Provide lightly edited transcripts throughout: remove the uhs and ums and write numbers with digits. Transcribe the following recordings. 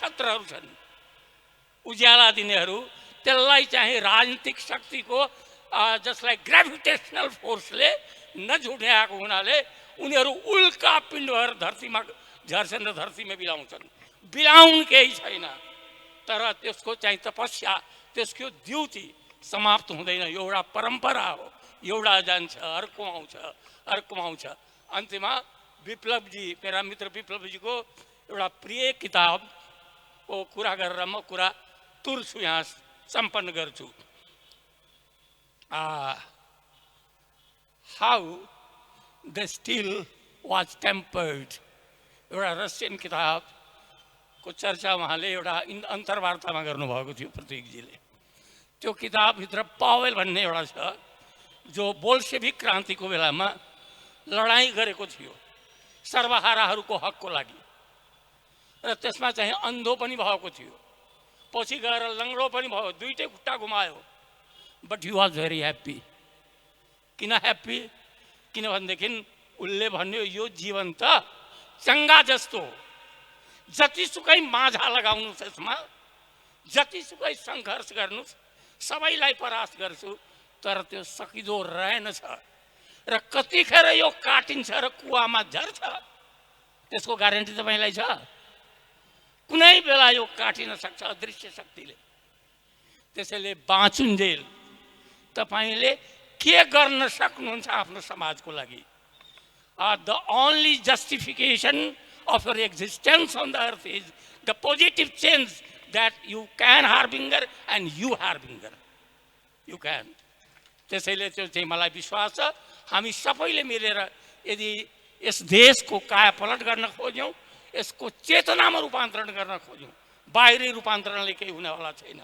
नक्षत्रहरू छन् उज्याला दिनेहरू, त्यसलाई चाहिँ राजनीतिक शक्तिको जसलाई ग्रेभिटेसनल फोर्सले नझुट्ने आएको हुनाले उनीहरू उल्का पिण्ड भएर धरतीमा झर्छन् र धरतीमा बिलाउँछन्। बिलाउन केही छैन, तर त्यसको चाहिँ तपस्या, त्यसको ड्युटी समाप्त हुँदैन। यो एउटा परम्परा हो, एउटा जान्छ अर्को आउँछ, अर्को आउँछ। अन्त्यमा विप्लवजी, मेरा मित्र विप्लवजीको एउटा प्रिय किताबको कुरा गरेर म कुरा तुर्छु, यहाँ सम्पन्न गर्छु। How the still was tempered, एउटा रसियन किताबको चर्चा उहाँले एउटा अन्तर्वार्तामा गर्नुभएको थियो प्रतीकजीले। त्यो किताबभित्र पावेल भन्ने एउटा छ जो बोल्सेभिक क्रान्तिको बेलामा लडाइँ गरेको थियो सर्वहाराहरूको हकको लागि, र त्यसमा चाहिँ अन्धो पनि भएको थियो, पछि गएर लङ्गडो पनि भयो, दुईटै खुट्टा घुमायो। But he was very happy. किन ह्याप्पी? किनभनेदेखि उसले भन्यो यो जीवन त चङ्गा जस्तो हो, जतिसुकै माझा लगाउनुहोस्, यसमा जतिसुकै सङ्घर्ष गर्नुहोस्, सबैलाई परास्त गर्छु, तर त्यो सकिदो रहेनछ। र कतिखेर यो काटिन्छ र कुवामा झर्छ त्यसको ग्यारेन्टी तपाईँलाई छ? कुनै बेला यो काटिन सक्छ अदृश्य शक्तिले। त्यसैले बाँचुन्जेल तपाईँले के गर्न सक्नुहुन्छ आफ्नो समाजको लागि? The only justification of your existence on the earth is the positive change that you can harbinger and you harbinger. You can. त्यसैले त्यो चाहिँ मलाई विश्वास छ हामी सबैले मिलेर यदि यस देशको कायापलट गर्न खोज्यौँ, यसको चेतनामा रूपान्तरण गर्न खोज्यौँ, बाहिरी रूपान्तरणले केही हुनेवाला छैन।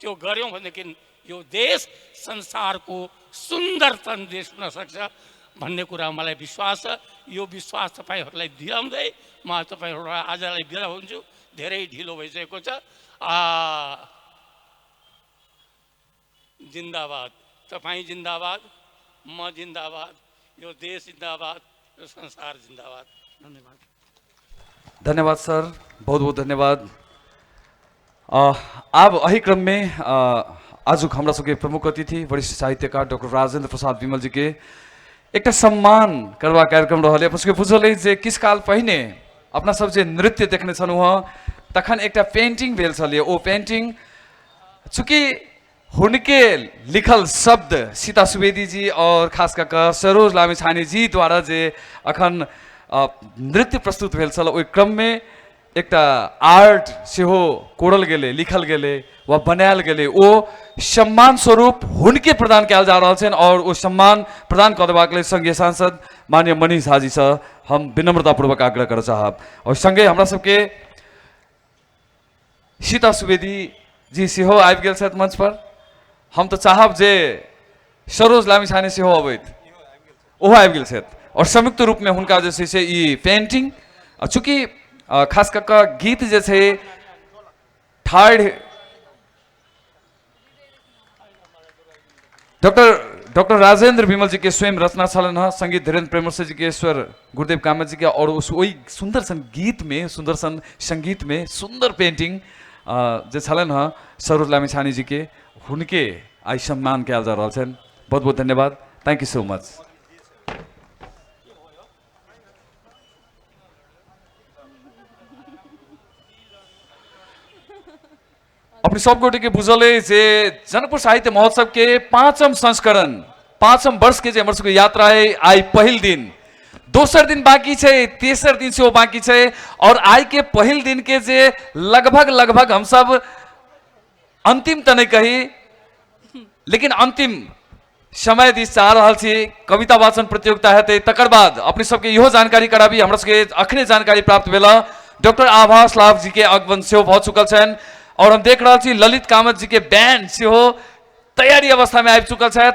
त्यो गर्यौँ भनेदेखि यो देश संसारको सुन्दरतम देश हुन सक्छ भन्ने कुरा मलाई विश्वास छ। यो विश्वास तपाईहरूलाई दिलाउँदै म तपाईहरूलाई आजलाई बिदा हुन्छु। धेरै ढिलो भइसकेको छ। जिन्दाबाद, तपाईँ जिन्दाबाद, म जिन्दाबाद, यो देश जिन्दाबाद, यो संसार जिन्दाबाद। धन्यवाद। धन्यवाद सर, बहुत बहुत धन्यवाद। अब अही क्रम में आज हमरा सबके प्रमुख अतिथि वरिष्ठ साहित्यकार डॉक्टर राजेंद्र प्रसाद विमल जी के एक सम्मान करवा कार्यक्रम रहा है। उसके बुझल जे किस काल पहिने अपना सब जे नृत्य देखने छनु तखन एक पेंटिंग भेल छलिए। ओ पेंटिंग चूँकि हुनके लिखल शब्द सीता सुवेदी जी और खास कर सरोज लामिछाने जी द्वारा जे अखन नृत्य प्रस्तुत भेल छल, ओहि क्रम में एक आर्ट से हो कोड़ल गेले, लिखल गेले व बनायल गेले। ओ सम्मान स्वरूप हुनके प्रदान कयल जा रहा है और वो सम्मान प्रदान करवाक लेल संघीय सांसद माननीय मनीष झा जी से हम विनम्रतापूर्वक आग्रह कर चाहब। और संगे हमरा सबके सीता सुवेदी जी से हो आबि गेल छथि मंच पर। हम तो चाहब जे सरोज लामिछाने से हो अबैत, ओहो आबि गेल छथि और संयुक्त रूप में हुनका जे छै से ई पेंटिंग, चूँकि खास कर गीत जे छै थर्ड डॉक्टर राजेंद्र विमल जी के स्वयं रचना छलन है। संगीत धीरेन्द्र प्रेमर्श जी के स्वर गुरुदेव कामत जी के, और उस वही सुंदर सन गीत में, सुंदर सन संगीत में सुंदर पेंटिंग जो छलन है सरोज लामिछाने जी के, हुनके आई सम्मान कयल जा रहा है। बहुत बहुत धन्यवाद। Thank you so much. अपनी सब गोटे के बुझले जे जनकपुर साहित्य महोत्सव के 5म संस्करण 5म वर्ष के जे हमर सबके यात्रा है आई पहिल दिन, दोसर दिन बाकी है, तेसर दिन से वो बाकी है, और आई के पहिल दिन के जे लगभग हम सब अंतिम तो नहीं कही लेकिन अंतिम समय दिस चाह रहा छी। कविता वाचन प्रतियोगिता है तकर बाद अपने सबके इहो जानकारी कराबी। हमरा सबके अखने जानकारी प्राप्त भेला डॉक्टर आभास लाभ जी के आगमन से भ चुकल छन, और हम देख रहा छी ललित कामत जी के बैंड से हो तैयारी अवस्था में आ चुकल है।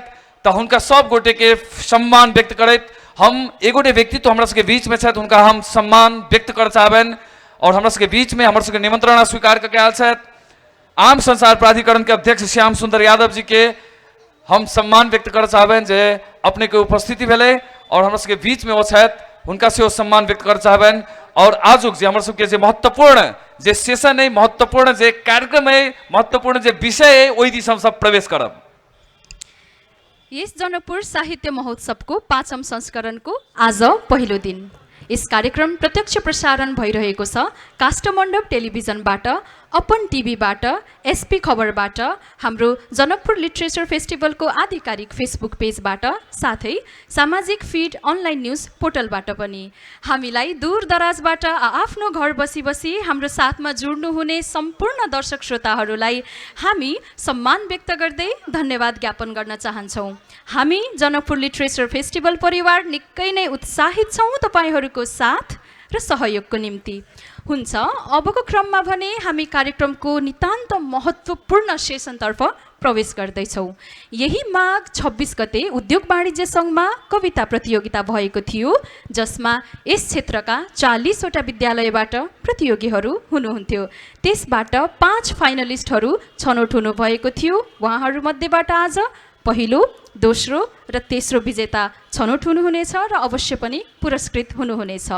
तो उनका सब गोटे के सम्मान व्यक्त करत हम एगोटे व्यक्तित्व हमरा सबके बीच में छथि, उनका हम सम्मान व्यक्त कर चाहबन। और हमरा सबके बीच में हमरा सबके निमंत्रण स्वीकार करके आयल छथि आम संसार प्राधिकरण के अध्यक्ष श्याम सुंदर यादव जी के हम सम्मान व्यक्त कर चाहबन जे अपने के उपस्थिति भेले और हमरा सबके बीच में वो छथि, उनका से सम्मान व्यक्त कर चाहबन। और आजुक जे हमर सबके जे महत्वपूर्ण जे सेशन है, महत्वपूर्ण जे कार्यक्रम है, महत्वपूर्ण जे विषय है, ओहि दिस हम सब प्रवेश करब। यस जनकपुर साहित्य महोत्सवको 5औं संस्करणको आज पहिलो दिन। यस कार्यक्रम प्रत्यक्ष प्रसारण भइरहेको छ काष्ठमण्डप टेलिभिजनबाट, अपन टिभीबाट, एसपी खबरबाट, हाम्रो जनकपुर लिटरेचर फेस्टिभलको आधिकारिक फेसबुक पेजबाट, साथै सामाजिक फिड अनलाइन न्युज पोर्टलबाट पनि। हामीलाई दूर दराजबाट आफ्नो घर बसी बसी हाम्रो साथमा जुड्नुहुने सम्पूर्ण दर्शक श्रोताहरूलाई हामी सम्मान व्यक्त गर्दै धन्यवाद ज्ञापन गर्न चाहन्छौँ। हामी जनकपुर लिटरेचर फेस्टिभल परिवार निकै नै उत्साहित छौँ तपाईँहरूको साथ र सहयोगको निम्ति। हुन्छ, अबको क्रममा भने हामी कार्यक्रमको नितान्त महत्त्वपूर्ण सेसनतर्फ प्रवेश गर्दैछौँ। यही माघ 26 गते उद्योग वाणिज्य सङ्घमा कविता प्रतियोगिता भएको थियो, जसमा यस क्षेत्रका 40वटा विद्यालयबाट प्रतियोगीहरू हुनुहुन्थ्यो। त्यसबाट 5 फाइनलिस्टहरू छनौट हुनुभएको थियो। उहाँहरूमध्येबाट आज पहिलो, दोस्रो र तेस्रो विजेता छनौट हुनुहुनेछ र अवश्य पनि पुरस्कृत हुनुहुनेछ।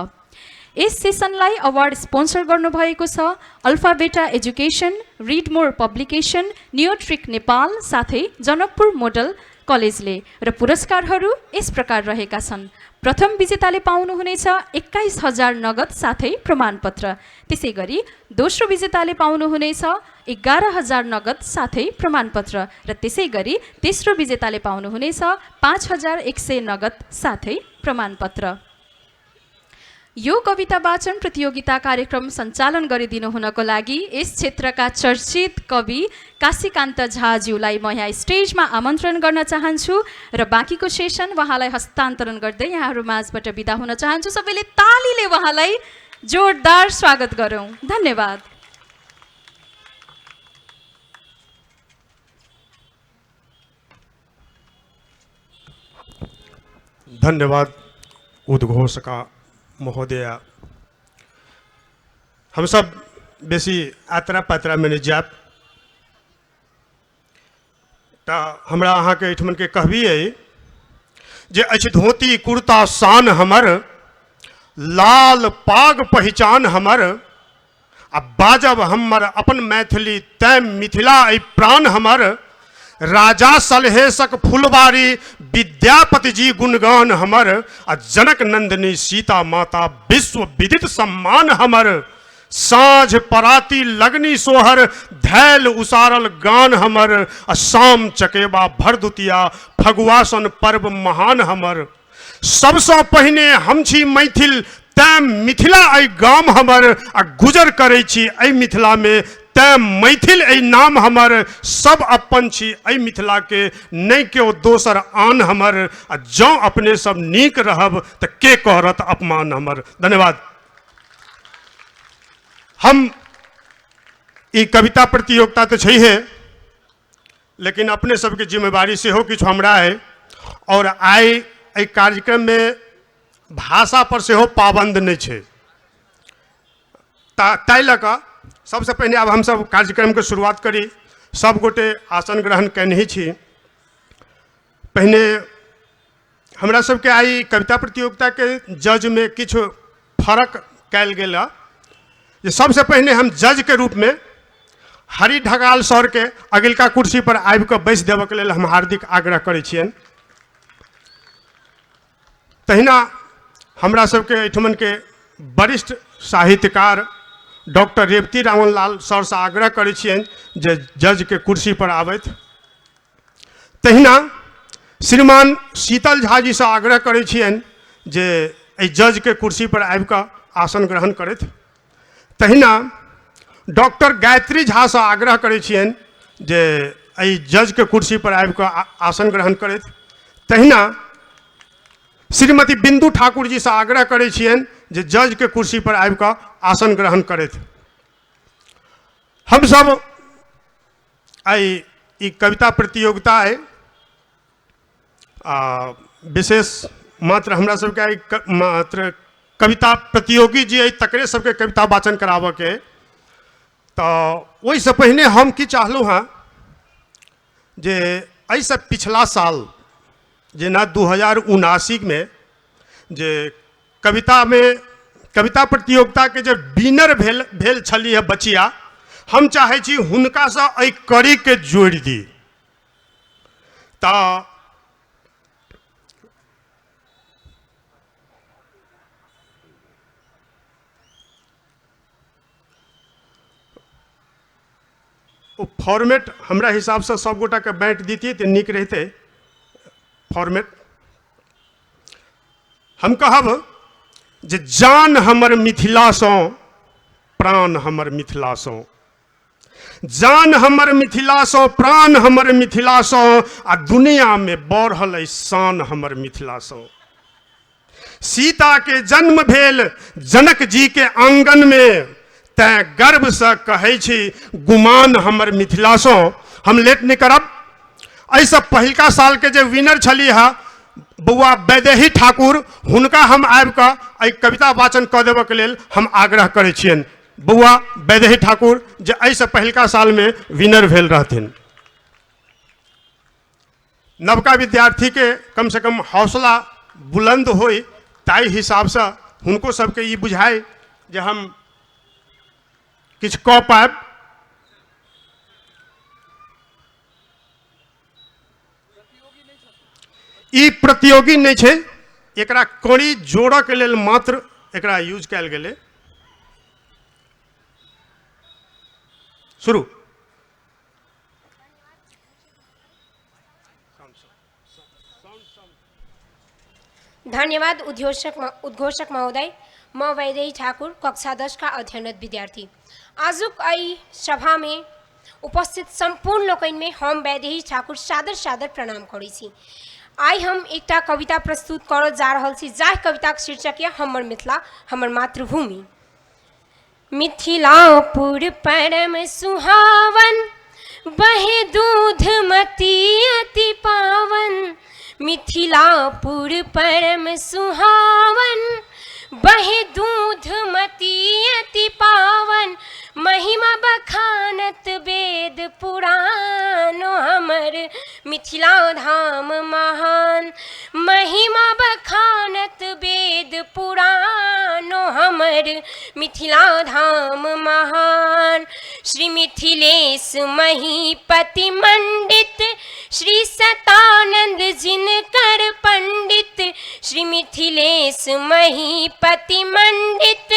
यस सेसनलाई अवार्ड स्पोन्सर गर्नुभएको छ Alpha Beta Education, Read More Publication, Neotric Nepal साथै जनकपुर मोडल कलेजले। र पुरस्कारहरू यस प्रकार रहेका छन्। प्रथम विजेताले पाउनुहुनेछ 21,000 नगद साथै प्रमाणपत्र। त्यसै गरी दोस्रो विजेताले पाउनुहुनेछ 11,000 नगद साथै प्रमाणपत्र र त्यसै गरी तेस्रो विजेताले पाउनुहुनेछ 5,100 नगद साथै प्रमाणपत्र। यो कविता वाचन प्रतियोगिता कार्यक्रम सञ्चालन गरिदिनु हुनको लागि यस क्षेत्रका चर्चित कवि काशीकान्त झाज्यूलाई म यहाँ स्टेजमा आमन्त्रण गर्न चाहन्छु र बाँकीको सेसन उहाँलाई हस्तान्तरण गर्दै यहाँहरू माझबाट बिदा हुन चाहन्छु। सबैले तालीले उहाँलाई जोरदार स्वागत गरौँ। धन्यवाद। धन्यवाद उद्घोषका महोदय। हम सब बेसी यात्रा पात्रा में नहीं जाब, तो हमरा अहाँ के एठमन के कहबिए जे अछि धोती कुर्ता शान हमर, लाल पाग पहचान हमर, आ बाजब हमर अपन मैथिली तै मिथिला ऐ प्राण हमर। राजा सलहेशक फुलबारी विद्यापति जी गुणगान हमर, आ जनक नंदिनी सीता माता विश्व विदित सम्मान हमर। साँझ पराती लगनी सोहर धैल उसारल गान हमर, आ शाम चकेबा भरदुतिया फगुआसन पर्व महान हमर। सबसँ पहिने हम छी मैथिल तै मिथिला ऐ गाम हमर, आ गुजर करै छी ऐ मिथिला में तै मैथिल ऐ नाम हमर। सब अपन छी ऐ मिथिला के नहीं केओ दोसर आन हमर, आ जँ अपने सब नीक रहब तऽ के कहरत अपमान हमर। धन्यवाद। हम ई कविता प्रतियोगिता तो छै है, लेकिन अपने सबके जिम्मेवारी सेहो किछु हमरा है, और आइ एहि कार्यक्रम में भाषा पर सेहो पाबंद नहीं छै। ताहि लऽ कऽ सबसे पहले अब हम सब कार्यक्रम के शुरुआत करी। सब गोटे आसन ग्रहण कयने छी। पहले हमरा सबके आई कविता प्रतियोगिता के जज में किछु फर्क कयल गेल। जे सबसे पहले हम जज के रूप में हरि ढगाल सर के अगिलका कुर्सी पर आबि कऽ बैस देबऽ के लेल हम हार्दिक आग्रह करै छियनि। तहिना हमरा सबके एहिठमन के वरिष्ठ साहित्यकार डॉक्टर रेवती रावण लाल सर से आग्रह करै छियनि जे जज के कुर्सी पर आबथि। तहिना श्रीमान शीतल झा जी से आग्रह करै छियनि जे एहि जज के कुर्सी पर आबि कऽ आसन ग्रहण करथि। तहिना डॉक्टर गायत्री झा से आग्रह करै छियनि जे एहि जज के कुर्सी पर आबि कऽ आसन ग्रहण करथि। तहिना श्रीमती बिंदु ठाकुर जी से आग्रह करै छियनि जे जज के कुर्सी पर आबि कऽ आसन ग्रहण करथि। हम सब आई ई कविता प्रतियोगिता है विशेष मात्र हमरा सबके आई मात्र कविता प्रतियोगी जी है तकरे सबके कविता वाचन कराबऽ के। तो ओहिसँ पहिने हम की चाहलहुँ हाँ जे एहिसँ पिछला साल जेना 2079 में जे कविता में कविता प्रतियोगिता के जब विनर भेल छली है बचिया, हम चाहे छी हुनका से एहि कड़ी के जोड़ दी। ता वो फॉर्मेट हमरा हिसाब से सब गोटा के बाँट दीतिए तो निक रहते। फॉर्मेट हम कहब जे जान हमर मिथिला सो, प्राण हमर मिथिला सो, जान हमर मिथिला सो, प्राण हमर मिथिला सो, आ दुनिया में बढ़ल शान हमर मिथिला सो। सीता के जन्म भेल जनक जी के आंगन में, तै गर्व से कहै छी गुमान हमर मिथिला सो। हम लेट नहीं करब। ऐसे पहिलका साल के जे विनर छली है बउआ वैदेही ठाकुर, हुनका हम आबि कऽ कविता वाचन कऽ देबऽ के लेल हम आग्रह करै छियनि। बउआ वैदेही ठाकुर जे ऐसे पहिलका साल में विनर भेल रहथिन। नवका विद्यार्थी के कम से कम हौसला बुलंद होई, ताई हिसाब से हुनको सबके ई बुझाए जे हम किछु कऽ पाएब। ई प्रतियोगी नहीं छै, एकरा कड़ी जोड़ऽ के लेल मात्र एकरा यूज कैल गेलै। शुरू। धन्यवाद उद्घोषक महोदय। म वैदेही ठाकुर कक्षा 10 का अध्ययनरत विद्यार्थी। आजुक एहि सभा में उपस्थित संपूर्ण लोकनि में हम वैदेही ठाकुर सादर सादर प्रणाम करै छी। आई हम एक कविता प्रस्तुत कर जा रहल छी, जाहि कविता के शीर्षक है हमर मिथिला हमर मातृभूमि। मिथिलापुर परम सुहावन, बहे दूध मती अति पावन। मिथिलापुर परम सुहावन, बहे दूध मती अति पावन। महिमा बखानत वेद पुराणो हमर मिथिला धाम महान। महिमा बखानत वेद पुराणो हमर मिथिला धाम महान। श्री मिथिलेश महीपति मंडित, श्री सतानंद जिनकर पंडित। श्री मिथिलेश महीपति मंडित,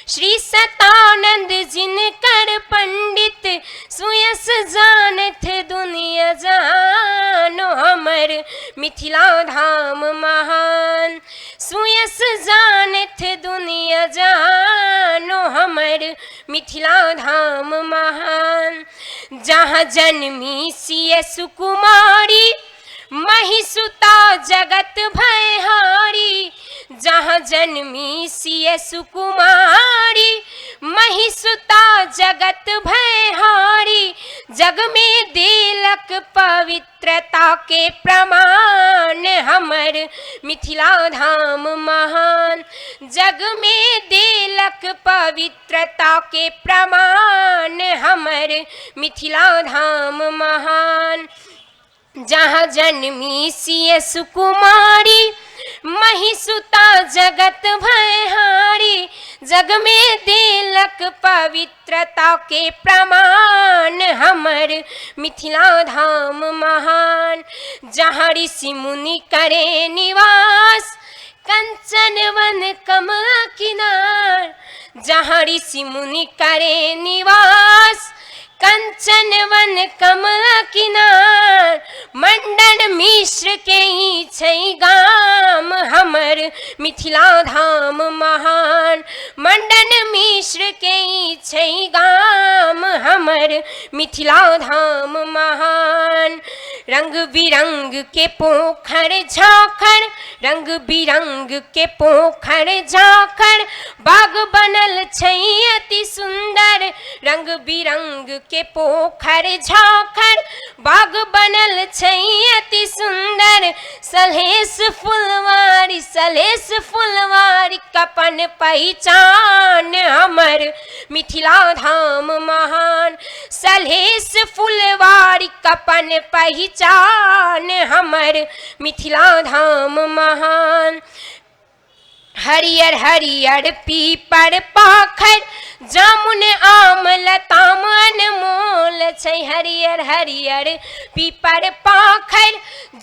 श्री सतानंद जिनकर पंडित। सुयस जानत दुनिया जानो हमर मिथिला धाम महान। सुयस जानत दुनिया जानो हमर मिथिला धाम महान। जहाँ जन्मी सिय सुकुमारी, महिसुता जगत भयहारी। जहाँ जन्मी सिय सुकुमारी, महिसुता जगत भयहारी। जग में देलक पवित्रता के प्रमाण हमर मिथिला धाम महान। जग में देलक पवित्रता के प्रमाण हमर मिथिला धाम महान। जहाँ जन्मी सिय सुकुमारी, महिसुता जगत भयहारी। जग में देलक पवित्रता के प्रमाण हमर मिथिला धाम महान। जहाँ ऋषि मुनि करे निवास, कंचन वन कमला किनार। जहाँ ऋषि मुनि करे निवास, कंचन वन कमला किनार। मंडन मिश्र के ई छै गाम हमर मिथिला धाम महान। मंडन मिश्र के ई छै गाम हमर मिथिला धाम महान। रंग बिरंग के पोखर झाखर, रंग बिरंग के पोखर झाखर। बाग बनल छै अति सुंदर, रंग बिरंग के पोखर झाखर। बाग बनल छै अति सुंदर। सलहेस फुलवारी, सलहेस फुलवारी कपन पहचान हमर मिथिला धाम महान। सलहेस फुलवारी कपन पहचान हमर मिथिला धाम महान। हरियर हरियर पीपर पाखर जामुन आम लताम अनमोल छै। हरियर हरियर पीपर पाखर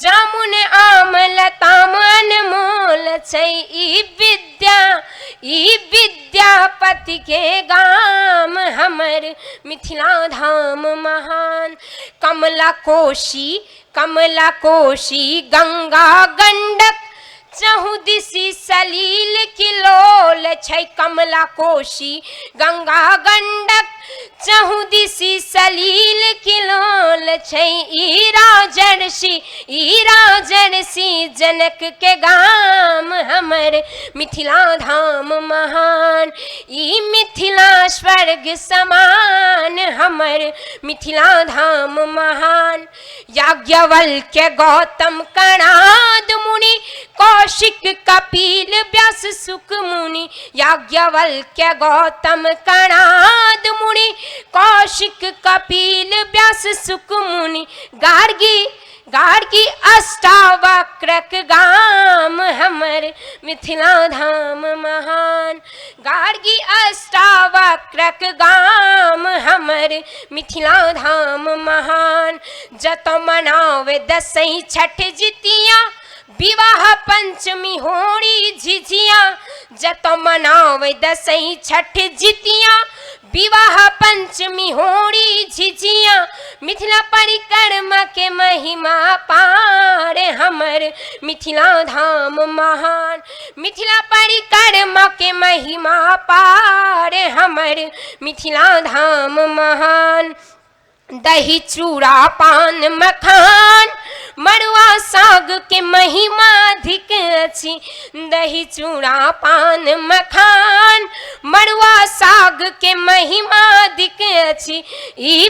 जामुन आम लताम अनमोल छै। ई विद्यापति के गाम हमर मिथिला धाम महान। कमला कोशी गंगा गंडक चहु दिशि सलील किलोल छै। कमला कोशी गंगा गंडक चहु दिशि सलील किलोल छै। ई राजर्षि जनक के गाम हमर मिथिला धाम महान। ई मिथिला स्वर्ग समान हमर मिथिला धाम महान। याज्ञवल्क्य गौतम कणाद मुनि कौशिक कपिल व्यास सुक मुनि। याज्ञवल्क्य गौतम कणाद मुनि कौशिक कपिल व्यास सुक मुनि। गार्गी अष्टावक्रक गाम हमर मिथिला धाम महान। गार्गी अष्टावक्रक गाम हमर मिथिला धाम महान। जतौ मनावे दसैं छठ जितिया विवाह पंचमी होरी झिझिया। जतौ मनावे दसैं छठ जितिया विवाह पंचमी होरी झिझिया। मिथिला परिक्रमा के महिमा पार हमर मिथिला धाम महान। मिथिला परिक्रमा के महिमा पार हमर मिथिला धाम महान। दही चूड़ा पान मखान मड़ुआ साग के महिमा अधिक अछि। दही चूड़ा पान मखान मड़ुआ साग के महिमा अधिक अछि। ई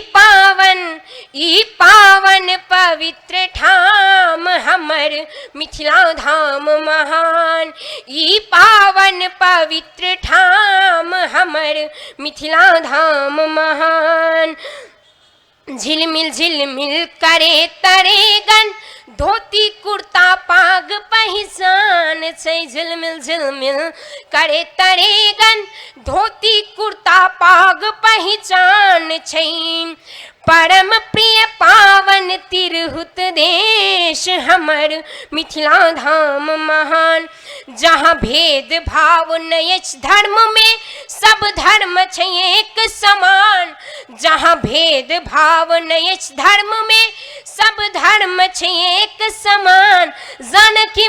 पावन पवित्र ठाम हमर मिथिला धाम महान। ई पावन पवित्र ठाम हमर मिथिला धाम महान। झिलमिल झिलमिल करे तरेगन धोती कुर्ता पाग पहिचान छै। झिलमिल झिलमिल करे तरेगन धोती कुर्ता पाग पहिचान छै। परम प्रिय पावन तिरहुत देश हमर मिथिला धाम महान। जहाँ भेद भाव नहि अछि धर्म में सब धर्म छै एक समान। जहाँ भेद भाव नहि अछि धर्म में सब धर्म छै एक समान। जानकी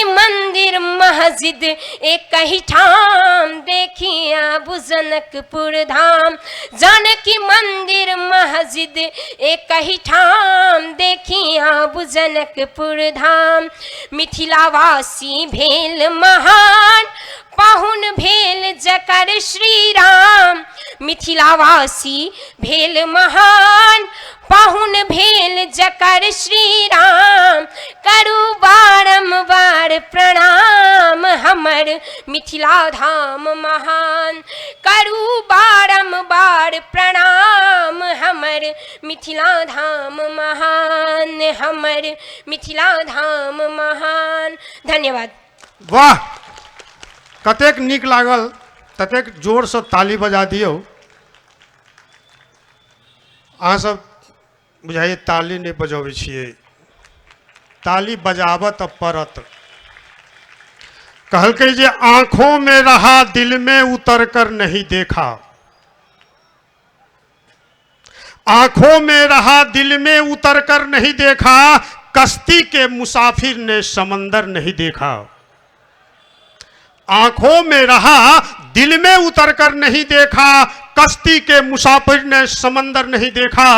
मंदिर मस्जिद एक ही ठाम देखिया जनकपुर धाम। जानकी मंदिर मस्जिद एक ही ठाम देखिया जनकपुर धाम। मिथिलावासी भेल महान पाहुन भेल जकर श्री राम। मिथिलावासी भेल महान पाहुन भेल जकर श्री राम। करू बारंबार प्रणाम हमर मिथिला धाम महान। करू बारंबार प्रणाम हमर मिथिला धाम महान। हमर मिथिला धाम महान। धन्यवाद। वाह, कतेक नीक लागल, ततेक जोरसँ ताली बजा दियौ। अहाँ सब बुझाइए ताली नहीं बजाबै छियै, ताली बजाबऽ तऽ पड़त। कहलकै जे आंखों में रहा दिल में उतर कर नहीं देखा। आंखों में रहा दिल में उतर कर नहीं देखा। कश्ती के मुसाफिर ने समंदर नहीं देखा। आंखों में रहा दिल में उतर कर नहीं देखा। कश्ती के मुसाफिर ने समंदर नहीं देखा।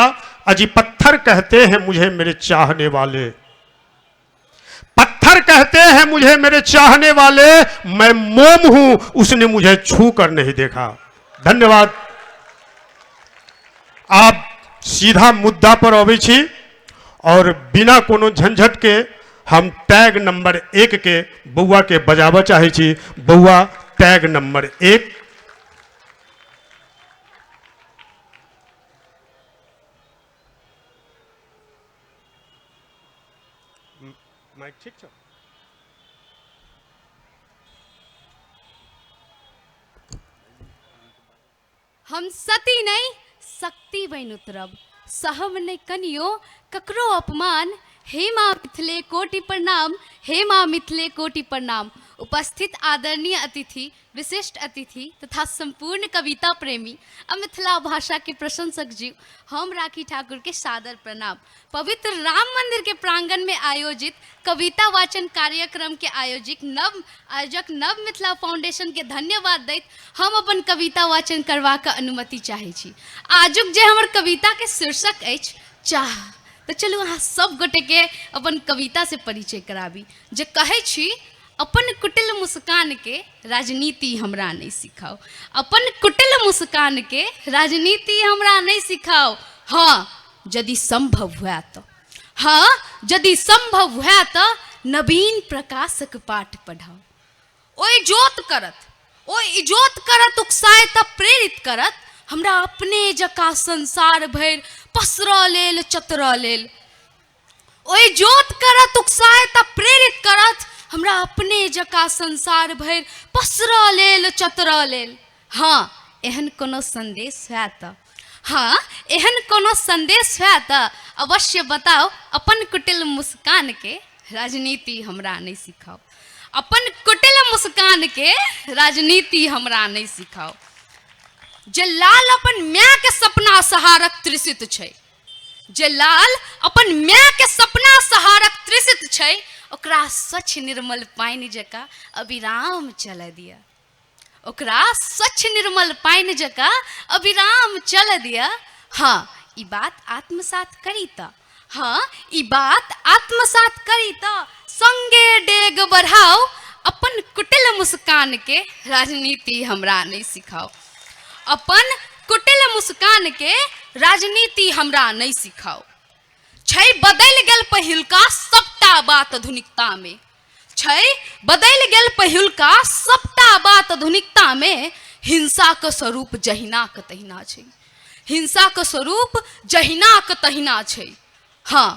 अजी पत्थर कहते हैं मुझे मेरे चाहने वाले। पत्थर कहते हैं मुझे मेरे चाहने वाले। मैं मोम हूं, उसने मुझे छू कर नहीं देखा। धन्यवाद। आप सीधा मुद्दा पर अबै छी और बिना कोनो झंझट के हम टैग नंबर 1 के बउआ के बजाबऽ चाहे छी। बउआ टैग नंबर 1। माइक ठीक छ? हम सती नहीं शक्ति बन उतरब, सहब नहीं कनियो ककरो अपमान। हे माँ मिथिले कोटि प्रणाम, हे माँ मिथिले कोटि प्रणाम। उपस्थित आदरणीय अतिथि, विशिष्ट अतिथि तथा संपूर्ण कविता प्रेमी और मिथिला भाषा के प्रशंसक जीव, हम राखी ठाकुर के सादर प्रणाम। पवित्र राम मंदिर के प्रांगण में आयोजित कविता वाचन कार्यक्रम के आयोजक नव मिथिला फाउंडेशन के धन्यवाद दैत हम अपन कविता वाचन करवा के अनुमति चाहे छी। आजुक जे हमर कविता के शीर्षक अछि चाह, तो चलू अहाँ सब गोटे के अपन कविता से परिचय कराबी। जे कहे छी अपन कुटिल मुस्कान के राजनीति हमरा नहीं सिखाओ, अपन कुटिल मुस्कान के राजनीति हमरा नहीं सिखाओ। हाँ यदि संभव हुआ तो, हाँ यदि संभव हुआ तो नवीन प्रकाशक पाठ पढ़ाओ। ओए इजोत करत उकसाए तब प्रेरित करत, हमरा अपने जका संसार भर पसरा लेल चतरा लेल। ओए जोत करत उकसाए तब प्रेरित करत, हमरा अपने जका संसार भर पसरा लेल चतरा लेल। हाँ एहन कोनो संदेश है तो, हाँ एहन कोनो संदेश है तो अवश्य बताओ। अपन कुटिल मुस्कान के राजनीति हमरा नहीं सिखाओ, अपन कुटिल मुस्कान के राजनीति हमरा नहीं सिखाओ। जे लाल अपन माय के सपना सहारक त्रिषित छै, जे लाल अपन माय के सपना सहारक त्रिषित छै, ओकरा स्वच्छ निर्मल पानि जका अविराम चल दिया। ओकरा स्वच्छ निर्मल पानि जका अविराम चल दिया। हाँ ई बात आत्मसात करी त, हाँ ई बात आत्मसात करी त संगे डेग बढ़ाओ। अपन कुटिल मुस्कान के राजनीति हमरा नहीं सिखाओ, अपन कुटिल मुस्कान के राजनीति हमरा नहीं सिखाओ। छै बदल गेल पहिलका सबटा बात आधुनिकता में, छै बदल गेल पहिलका सबटा बात आधुनिकता में। हिंसा के स्वरूप जहिना के तहिना छै, हिंसा के स्वरूप जहिना के तहिना छै। हाँ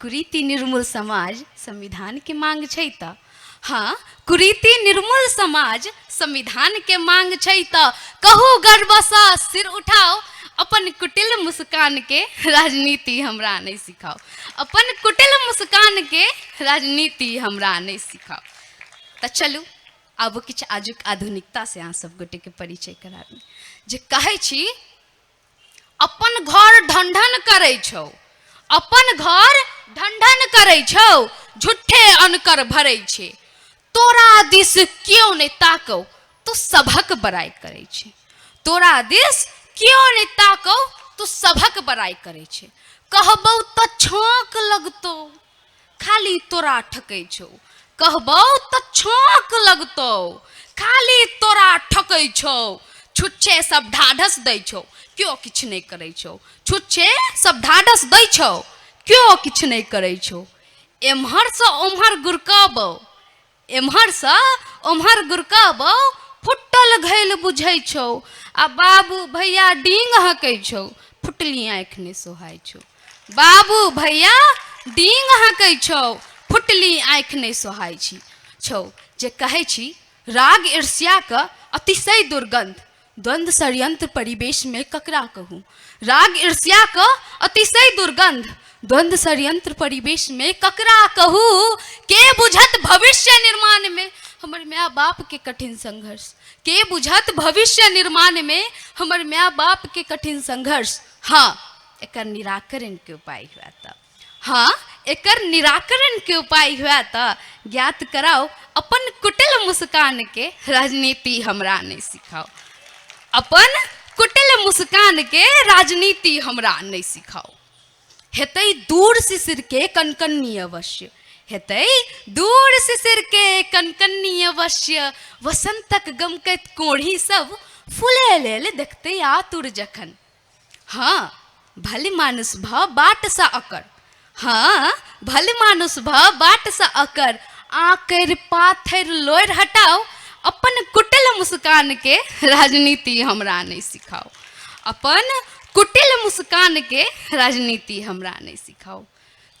कुरीति निर्मूल समाज संविधान के मांग छै त, हाँ कुरीति निर्मूल समाज संविधान के मांग छै त कहू गर्वसँ सिर उठाओ। अपन कुटिल मुस्कान के राजनीति हमरा नहीं सिखाओ, अपन कुटिल मुस्कान के राजनीति हमरा नहीं सिखाओ। तो चलू अब किछ आजुक आधुनिकता से अहाँ सब गोटे के परिचय कराबी। जे कहे छी अपन घर ढंढन करे छौ, अपन घर ढंढन करे छौ, झूठे अनकर भरे छे। तोरा दिस क्यों नहीं ताकौ, तू सभक बड़ाई करे छे। तोरा दिस क्यों नहीं ताकौ, तू सभक बड़ाई करे छे। कहबौ तो छौंक लगतौ, खाली तोरा ठकै छौ। कहबौ तो छौंक लगतौ, खाली तोरा ठकै छौ। छुच्छे सब ढाढ़स दै छौ, क्यों किछ नहीं करे छौ। छुच्छे सब ढाढ़स दै छौ, क्यों किछ नहीं करे छौ। एम्हर से ओम्हर गुरकबौ, एम्हर से ओम्हर गुरकबौ, फुटल घैल बुझै छौ। आ बाबू भैया डींग हकै छौ, फुटली आँख ने सोहाय छौ। बाबू भैया डींग हकै छौ, फुटली आँख ने सोहाय छौ। जे कहे छी राग ईर्ष्या का अतिशय दुर्गंध, द्वंद्व षड्यंत्र परिवेश में ककरा कहूँ। राग ईर्ष्या का अतिशय दुर्गंध, द्वंद्व षड्यंत्र परिवेश में ककरा कहूँ। के बुझत भविष्य निर्माण में हमर माय बाप के कठिन संघर्ष, के बुझत भविष्य निर्माण में हमर माय बाप के कठिन संघर्ष। हाँ एकर निराकरण के उपाय हुआ था, हाँ एकर निराकरण के उपाय हुआ था। ज्ञात कराओ अपन कुटिल मुस्कान के राजनीति हमरा नहीं सिखाओ, अपन कुटिल मुस्कान के राजनीति हमरा नहीं सिखाओ। हेतै दूर शिशिर के कनकन्नी अवश्य, हेतै दूर शिशिर के कनकन्नी अवश्य। वसंतक गमकैत कोढ़ी सब फूले लेल देखते आतुर जखन। हाँ भले मानुष भ बाट सा अकर, हाँ भले मानुष भ बाट सा अकर। आकर पाथर लोर हटाओ, अपन कुटिल मुस्कान के राजनीति हमरा नहीं सिखाओ, अपन कुटिल मुस्कान के राजनीति हमरा नहीं सिखाओ।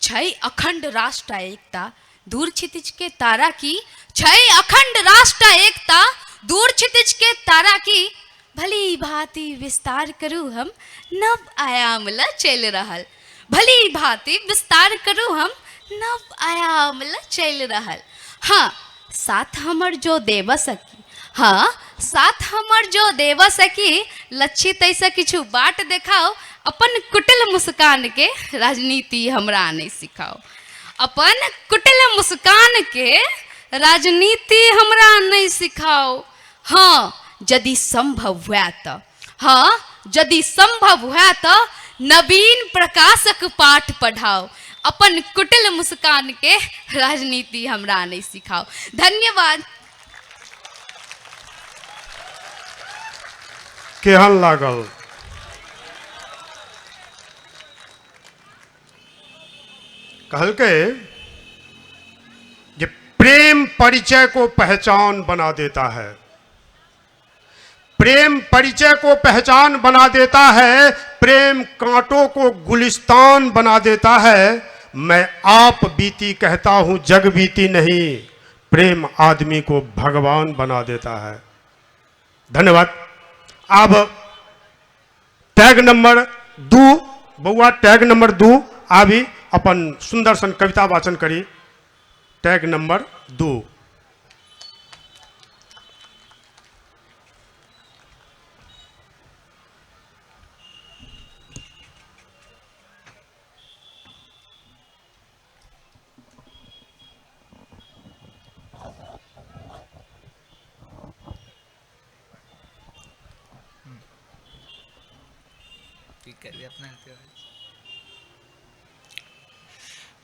छै अखंड राष्ट्र एकता दूर क्षितिज के तारा की, छै अखंड राष्ट्र एकता दूर क्षितिज के तारा की। भली भांति विस्तार करूँ हम नव आयाम ला चल रहल। भली भांति विस्तार करूँ हम नव आयाम ला चल रहल। हाँ साथ हमर जो देव सकी, हाँ साथ हमर जो देव सकी, लक्षित ऐसा किछु बाट देखाओ, अपन कुटिल मुस्कान के राजनीति हमरा नहीं सिखाओ। अपन कुटिल मुस्कान के राजनीति हमरा नहीं सिखाओ। हाँ यदि संभव हुआ तो, हाँ यदि संभव हुआ तो नवीन प्रकाशक पाठ पढ़ाओ। अपन कुटिल मुस्कान के राजनीति हमरा नहीं सिखाओ। धन्यवाद। केहन लागल? कहलके जे प्रेम परिचय को पहचान बना देता है, प्रेम परिचय को पहचान बना देता है, प्रेम कांटों को गुलिस्तान बना देता है। मैं आप बीती कहता हूं जग बीती नहीं, प्रेम आदमी को भगवान बना देता है। धन्यवाद। अब टैग नंबर 2 बउआ, टैग नंबर 2 आबी अपन सुंदर सन कविता वाचन करी। Tag number 2।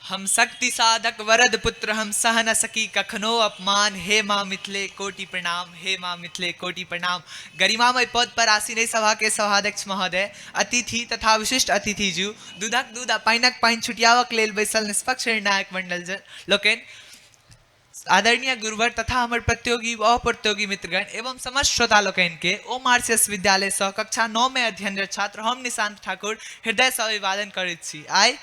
हम शक्ति साधक वरद पुत्र, हम सह न सकी कखनो अपमान। हे माँ मिथिले कोटि प्रणाम, हे माँ मिथिले कोटि प्रणाम। गरिमामय पद पर आसीन सभा के सभाध्यक्ष महोदय, अतिथि तथा विशिष्ट अतिथि जू, दूधक दूध पाइनक पाइन छुटियावक लेल बैसल निष्पक्ष निर्णायक मंडल लोकन, आदरणीय गुरुवर तथा हमारे प्रतियोगी व अप्रतियोगी मित्रगण एवं समस्त श्रोता लोकन के ओम आरसीएस विद्यालय सह कक्षा 9 में अध्ययनरत छात्र हम निशांत ठाकुर हृदय से अभिवादन करैत छी। आइ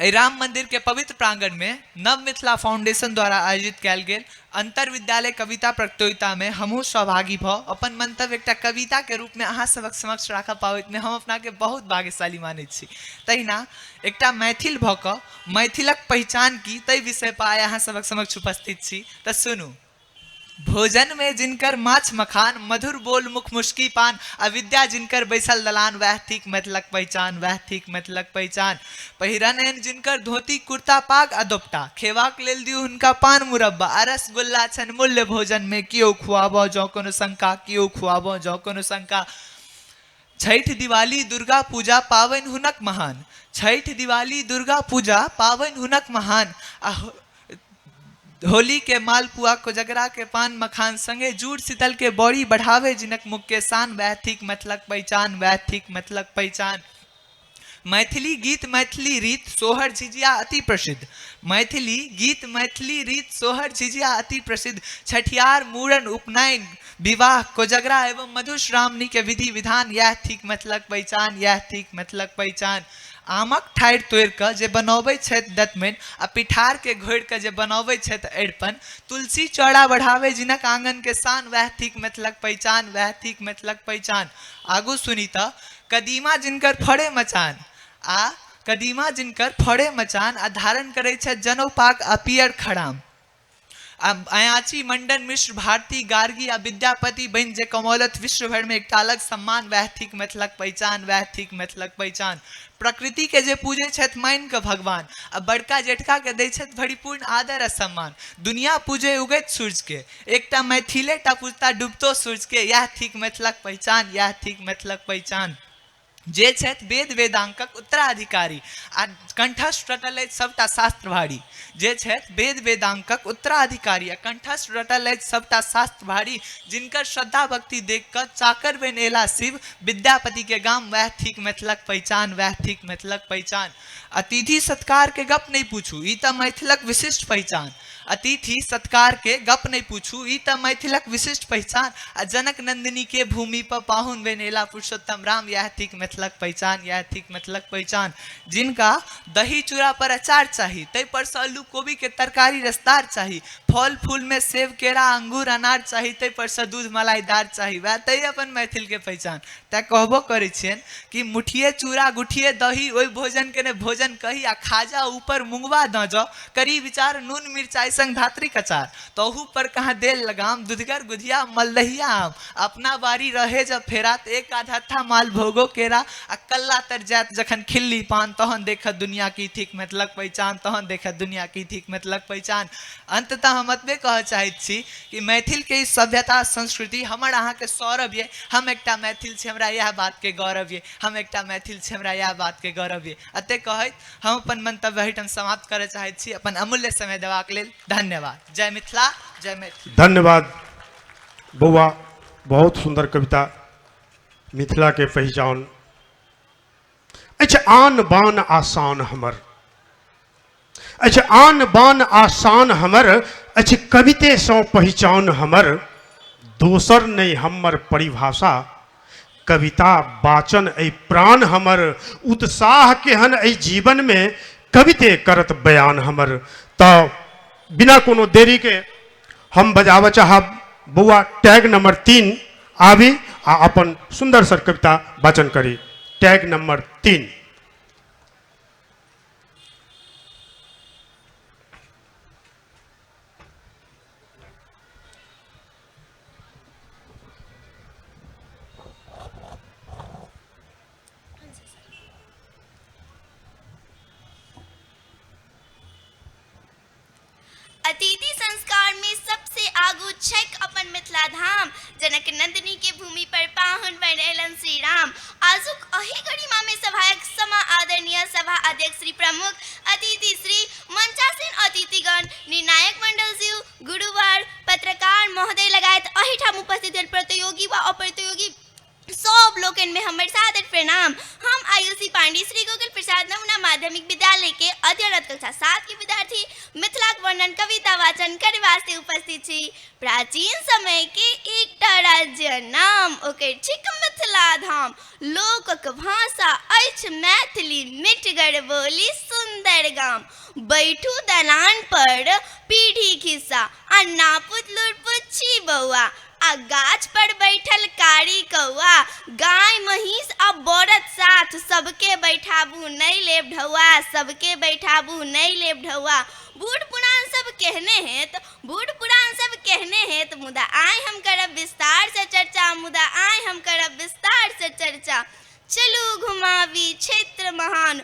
राम मंदिर के पवित्र प्रांगण में नव मिथिला फाउंडेशन द्वारा आयोजित कैल गेल अंतर विद्यालय कविता प्रतियोगिता में हमहू सहभागी भ अपन मंतव्य एक कविता के रूप में अहाँ सबक समक्ष राख पाबैत में हम अपना के बहुत भाग्यशाली मानैत छी। तहिना एक मैथिल भ क मैथिलक पहचान की तै विषय पर आइ अहाँ सबक समक्ष उपस्थित छी। त सुनू। भोजन में जिनकर माछ मखान, मधुर बोल मुख मुस्की पान, अविद्या जिनकर बैसल दलान, वह ठीक मैथिलक पहचान, वह ठीक मैथिलक पहचान। पहिरन एहन जिनकर धोती कुर्ता पाग अदोपटा, खेवाक लेल दियौ हुनका पान मुरब्बा, अरस गुल्ला छन मूल्य भोजन में, कियो खुआबो जौ कोनो शंका, कियो खुआबो जौ कोनो शंका। छठ दिवाली दुर्गा पूजा पावन हुनक महान, छठ दिवाली दुर्गा पूजा पावन हुनक महान। होली के मालपुआ कोजगरा के पान मखान संगे जूड़ शीतल के बौड़ी बढ़ावे जिनक मुख के शान, वह ठीक मैथिलक पहचान, वह ठीक मैथिलक पहचान। मैथिली गीत मैथिली रीत सोहर झिझिया अति प्रसिद्ध, मैथिली गीत मैथिली रीत सोहर झिझिया अति प्रसिद्ध। छठियार मूड़न उपनयन विवाह कोजगरा एवं मधुश्रावणी के विधि विधान, यह ठीक मैथिलक पहचान, यह ठीक मैथिलक पहचान। आमक ठाढ़ि तोड़ कऽ जे बनबै छथि दतमनि, आ पिठार के घोड़ि कऽ जे बनबै छथि अरिपन, तुलसी चौड़ा बढ़ावे जिनक आंगन के शान, वह ठीक मैथिलक पहचान, वह ठीक मैथिलक पहचान। आगू सुनी तऽ कदीमा जिनकर फड़े मचान, आ कदीमा जिनकर फड़े मचान, आ धारण करै छथि जनौ पाग आ पियर खड़ाम। अयाची मंडन मिश्र भारती गार्गी आ विद्यापति बन जे कमौलत विश्व भर में एक अलग सम्मान, वह ठीक मैथिलक पहचान, वह ठीक मैथिलक पहचान। प्रकृति के जे पूजे छथि मान के भगवान, आ बड़का जेठका के दै छथि भरिपूर्ण आदर आ सम्मान। दुनिया पूजे उगैत सूर्य के, एकटा मैथिले टा पूजता डूबतो सूर्य के, यह ठीक मैथिलक पहचान, यह ठीक मैथिलक पहचान। जे छथि वेद वेदांकक उत्तराधिकारी, आ कंठस्थ रटल अछि सबटा शास्त्र भारी, जे छथि वेद वेदांकक उत्तराधिकारी, आ कंठस्थ रटल अछि सबटा शास्त्र भारी। जिनकर श्रद्धा भक्ति देख कर चाकर बन एला शिव, विद्यापति के गाम, वह ठीक मैथिलक पहचान, वह ठीक मैथिलक पहचान। अतिथि सत्कार के गप नहीं पूछू, ई त मैथिलक विशिष्ट पहचान। अतिथि सत्कार के गप नहीं पूछू ई त मैथिलक विशिष्ट पहचान आ जनक नंदिनी के भूमि पर पाहुन बनेला पुरुषोत्तम राम यह थिक मिथिलक पहचान यह थिक मिथिलक पहचान। जिनका दही चूड़ा पर अचार चाहिए तै पर से आलू कोबी के तरकारी रसदार चाहिए, फल फूल में सेब केरा अंगूर अनार चाहिए तै पर से दूध मलाईदार चाहिए, वह तै अपन मैथिल के पहचान। तै कहबो करे छियन कि मुठिए चूड़ा गुठिए दही ओई भोजन के ने भोजन कही आ खाजा ऊपर मुंगवा द जाओ करी विचार नून मिर्चाई संग धात्रिक अचार, तहु पर कहाँ देल लगाम दुधगर गुधिया मलदहिया आम, अपना बारी रहे जब फेरात एक आधा था माल भोगो केरा आ कल्ला तर जात जखन खिल्ली पान तहन देख दुनिया की थिक मिथिलक पहचान, तहन देख दुनिया की थिक मिथिलक पहचान। अंततः हम एतबे कह चाहैत छी कि मैथिल के ई सभ्यता संस्कृति हमर अहाँ के सौरभ ये, हम एकटा मैथिल छी हमरा यह बात के गौरव ये, हम एकटा मैथिल छी हमरा यह बात के गौरव ये। अते कहैत हम अपन मंतव्य एहिठाम समाप्त करय चाहैत छी, अपन अमूल्य समय देबाक लेल धन्यवाद। जय मिथिला जय मैथिल। धन्यवाद बउआ, बहुत सुंदर कविता मिथिला के पहचान। अच्छा आन बान आसान हमर, अच्छा आन बान आसान हमर, अच्छा कविते सौ पहचान हमर, दोसर नहीं हमर परिभाषा, कविता वाचन ऐ प्राण हमर, उत्साह केहन ऐ जीवन में कविते करत बयान हमर। तो बिना कोनो देरी के हम बजाव चाहब बउआ टैग नंबर 3 आबी आ अपन सुंदर सर कविता वाचन करी। Tag number 3। अतिथि संस्कार में सबसे आगू छैक अपन मिथिला धाम, जनक नंदिनी के भूमि पर पाहुन बनैलन श्री राम। आजुक अही गरिमा में सभायक समा आदरणीय सभा अध्यक्ष श्री प्रमुख अतिथि श्री मंचासीन अतिथिगण निर्णायक मंडल जीव गुरुवार पत्रकार महोदय लगायत अही ठाम उपस्थित प्रतियोगी व अप्रतियोगी सब लोकन में हमर सादर प्रणाम। हम आयुषी पांडे श्री गोकुल प्रसाद नमूना माध्यमिक विद्यालय के अध्ययनरत कक्षा 7 के विद्यार्थी मिथिलाक वर्णन कविता वाचन करे वास्ते उपस्थित छी। प्राचीन समय के एकटा राज्य नाम ओकर छिक मिथिला धाम, लोकक भाषा अछि मैथिली, मिठगर बोली सुंदर गाम। बैठू दलान पर पीढ़ी खिस्सा अन्ना पुतलुर पुच्छी बउआ, आ गाछ पर बैठल कारी कौआ, गाय महीस आ बरद साथ सबके बैठाबू नहीं लेब ढौआ, सबके बैठाबू नहीं लेब ढौआ। बूढ़ पुराण सब कहने हैं तो बूढ़ पुराण सब कहने हैं तो मुदा आए हम करब विस्तार से चर्चा, मुदा आए हम करब विस्तार से चर्चा। चलू घुमावी क्षेत्र महान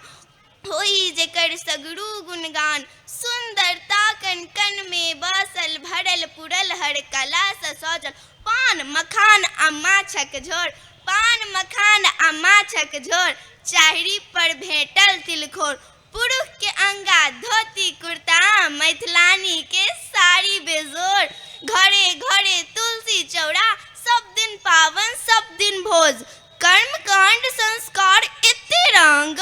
होई जेकर सगरू गुणगान, सुंदरता कन कन में बसल भरल पुरल हर कला से सजल। पान मखान आ माछक झोर, पान मखान आ माछक झोर, चाहरी पर भेटल तिलखोर। पुरुष के अंगा धोती कुर्ता, मैथिलानी के साड़ी बेजोर। घरे घरे तुलसी चौरा, सब दिन पावन सब दिन भोज। कर्म कांड संस्कार इत्ते रंग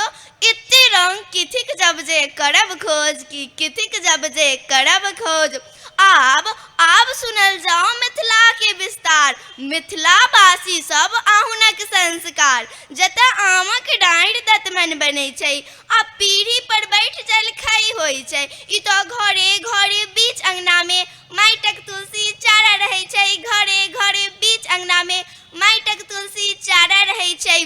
किथिक जब जे करब खोज, की किथिक जब जे करब खोज। आब सुनल जाओ मिथिला के विस्तार, मिथिला वासी सब आहुनक संस्कार। जतऽ आमक डाँढ़ दतमन बनै छै आ पीढ़ी पर बैठ जलखै होइ छै, ई तो घरे घरे बीच अंगना में माटिक तुलसी चारा रहै छै, घरे घरे बीच अंगना में माटिक तुलसी चारा रहै छै।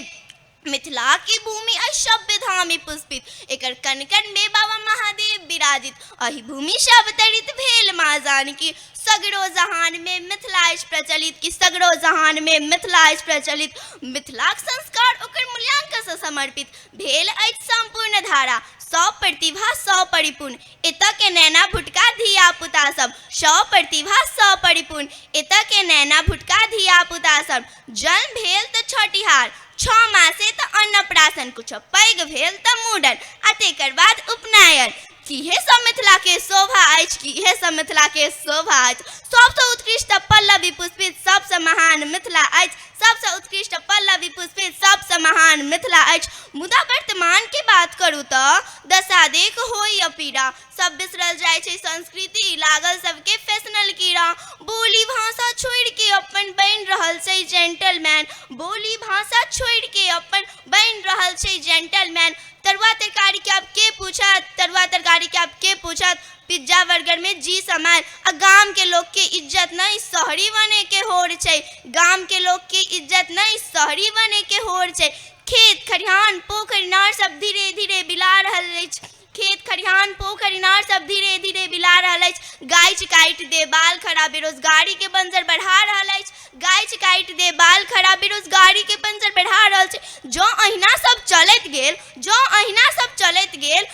मिथिला की भूमि असभ्य धामी पुष्पित, एकर कन कन में बाबा महादेव विराजित। अहि भूमि शब तरित भेल माँ जानकी, सगरो जहान में मिथिला प्रचलित, की सगरो जहान में मिथिला प्रचलित। मिथिलाक संस्कार ओकर मूल्यांकन से समर्पित भेल अछि संपूर्ण धारा। 100 प्रतिभा 100 परिपूर्ण, एतऽ के नैना भुटका धिया पुता सब। 100 प्रतिभा 100 परिपूर्ण, एतऽ के नैना भुटका धिया पुता सब। जन्म भेल तऽ छठिहार, 6 मासे तऽ अन्नप्राशन, कुछ पैघ भेल तऽ मुंडन, आ तेकर बाद उपनयन। कि हे सब मिथिला के शोभा अछि, कि हे सब मिथिला के शोभा अछि। सबसे उत्कृष्ट पल्लवी पुष्पित सबसे महान मिथिला अछि, सबसे उत्कृष्ट पल्लवी पुष्पित सबसे महान मिथिला अछि। मुदा वर्तमान के बात करू तऽ दशा देख होई अपीरा, सब बिसरल जाइ छै संस्कृति, लागल सबके फैशनल कीड़ा। बोली भाषा छोड़ के अपन बन रहल छै जेंटलमैन, बोली भाषा छोड़ के अपन बन रहल छै जेंटलमैन। तरुआ तरकारी के आप के पूछत, तरुआ तरकारी के आप के पूछत, पिज्जा बर्गर में जी समायल। आ गाम के लोग के इज्जत नहीं शहरी बने के होड़ छै, गाम के लोग के इज्जत नहीं शहरी बने के होड़ छै। खेत खरिहान पोखरि इनार सब धीरे धीरे बिला रहल अछि, खेत खरिहान पोखरि इनार सब धीरे धीरे बिला रहल अछि। गाछ काटि दे बाल खड़ा बेरोजगारी के बंजर बढ़ा रहल अछि, गाछ काटि दे बाल खड़ा बेरोजगारी के बंजर बढ़ा रहल छै। जो अहिना सब चलैत गेल, जो अहिना सब चलैत गेल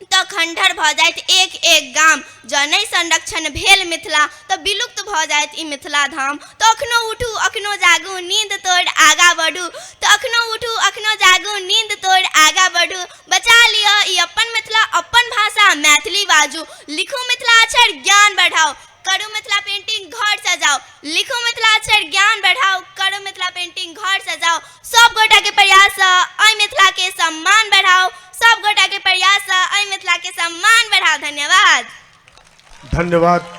तऽ खंडहर भऽ जाइत एक एक गाम। जँ नहि संरक्षण भेल मिथिला तऽ विलुप्त भऽ जाइत ई मिथिला धाम। तऽ अखनो उठू अखनो जागू नींद तोड़ आगा बढ़ू, तऽ अखनो उठू अखनो जागू नींद तोड़ आगा बढ़ू। बचा लिअ ई अपन मिथिला अपन भाषा मैथिली बाजू, लिखू मिथिला अक्षर ज्ञान बढ़ाओ, करू मिथिला पेंटिंग घर सजाओ, लिखू मिथिला अक्षर ज्ञान बढ़ाओ, करू मिथिला पेंटिंग घर सजाओ। सब गोटा के प्रयास सँ अइ मिथिला के सम्मान बढ़ाओ, सब गोटा के प्रयास सँ अइ मिथिला के सम्मान बढ़ाओ। धन्यवाद। धन्यवाद।